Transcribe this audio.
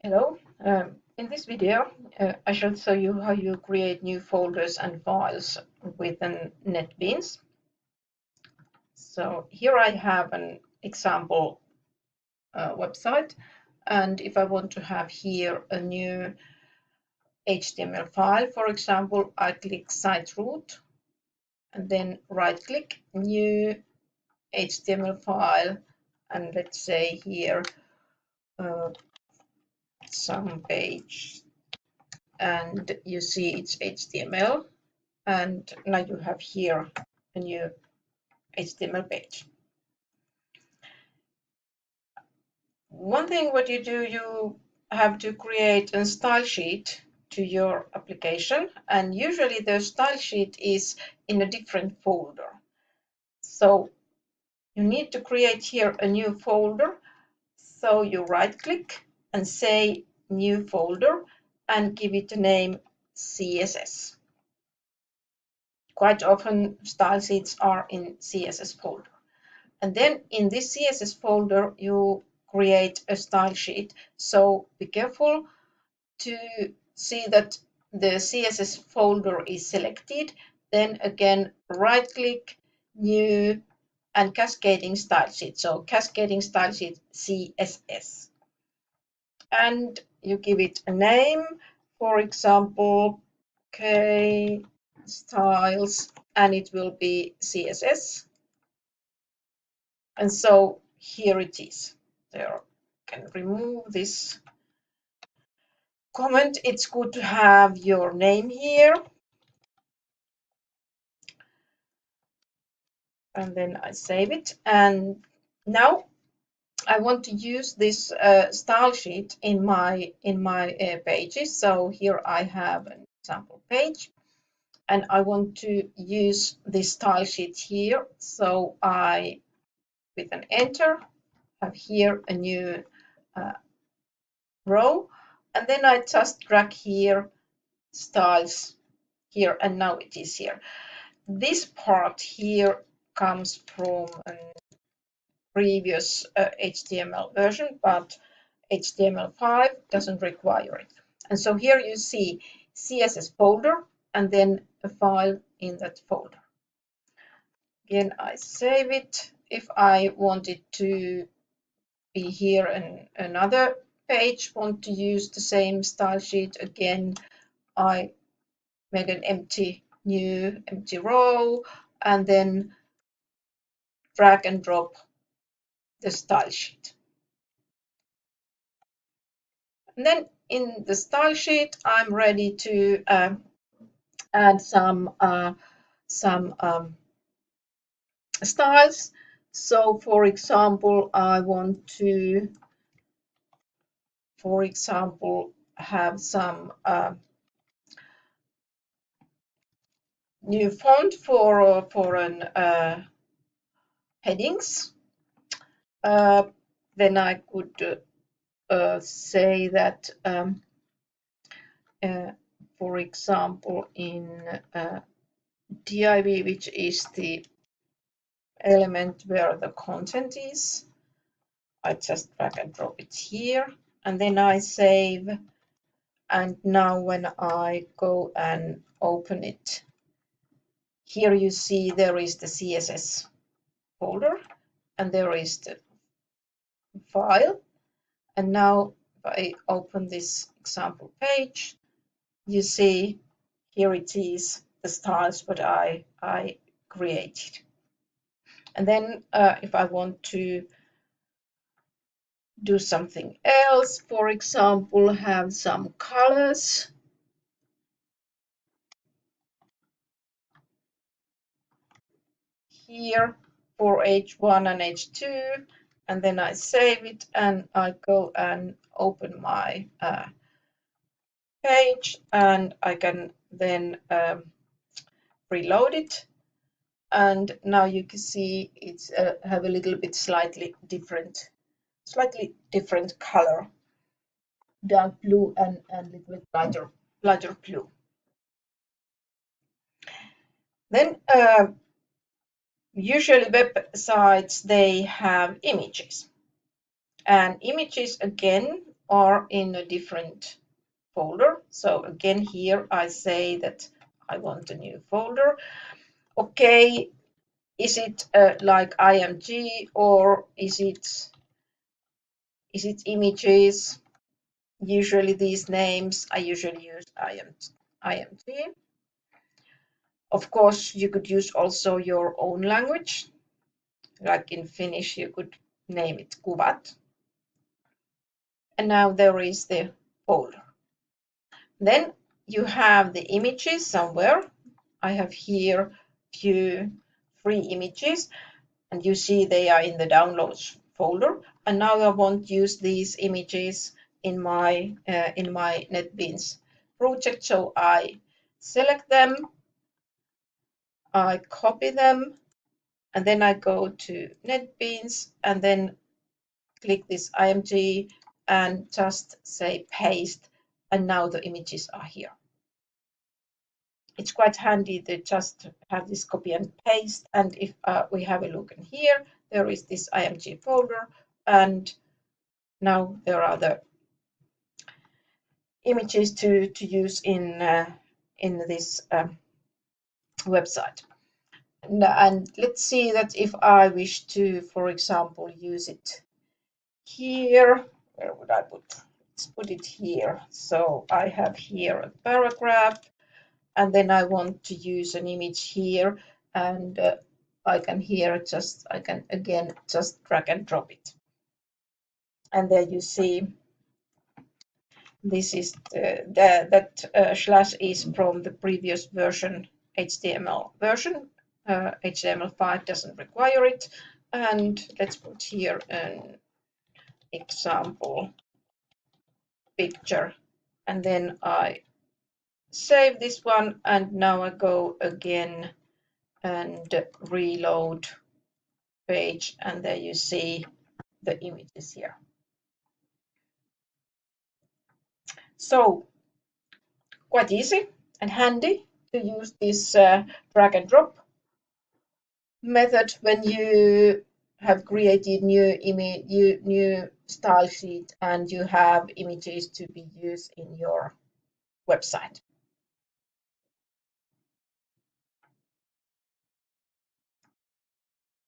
Hello. In this video, I shall show you how you create new folders and files within NetBeans. So here I have an example website, and if I want to have here a new HTML file, for example, I click Site Root and then right-click New HTML file, and let's say here some page, and you see it's HTML. And now you have here a new HTML page. One thing what you do, you have to create a style sheet to your application, and usually the style sheet is in a different folder. So you need to create here a new folder. So you right click and say new folder and give it a name CSS. Quite often style sheets are in CSS folder. And then in this CSS folder, you create a style sheet. So be careful to see that the CSS folder is selected. Then again, right click, new, and cascading style sheet. So cascading style sheet CSS. And you give it a name, for example, K styles, and it will be CSS. And so here it is. There, can remove this comment. It's good to have your name here. And then I save it. And now I want to use this style sheet in my pages. So here I have an example page, and I want to use this style sheet here. So I, with an enter, have here a new row, and then I just drag here styles here, and now it is here. This part here comes from a previous HTML version, but HTML5 doesn't require it. And so here you see CSS folder and then a file in that folder. Again, I save it. If I want it to be here and another page, want to use the same style sheet, again, I make an new empty row and then drag and drop the style sheet. And then in the style sheet, I'm ready to add some styles. So for example, I want to, for example, have some new font for an headings. Then I could say that, for example, in div, which is the element where the content is, I just drag and drop it here, and then I save. And now when I go and open it, here you see there is the CSS folder and there is the file. And now if I open this example page, you see here it is, the styles that I created. And then if I want to do something else, for example, have some colors, here for H1 and H2, and then I save it and I go and open my page, and I can then reload it. And now you can see it's have a little bit slightly different color, dark blue and a little bit lighter blue. Then usually websites, they have images, and images again are in a different folder. So again, here I say that I want a new folder. Okay, is it like IMG or is it images? Usually these names, I usually use IMG. Of course, you could use also your own language. Like in Finnish, you could name it kuvat. And now there is the folder. Then you have the images somewhere. I have here few free images, and you see they are in the downloads folder. And now I want to use these images in my NetBeans project. So I select them, I copy them, and then I go to NetBeans and then click this IMG and just say paste, and now the images are here. It's quite handy to just have this copy and paste, and if we have a look in here, there is this IMG folder, and now there are the images to use in this website. And let's see that if I wish to, for example, use it here, where would I put? Let's put it here. So I have here a paragraph, and then I want to use an image here, and I can again just drag and drop it. And there you see this is that slash is from the previous version, HTML version. HTML5 doesn't require it. And let's put here an example picture, and then I save this one, and now I go again and reload page, and there you see the images here. So quite easy and handy to use this drag and drop method when you have created new style sheet and you have images to be used in your website.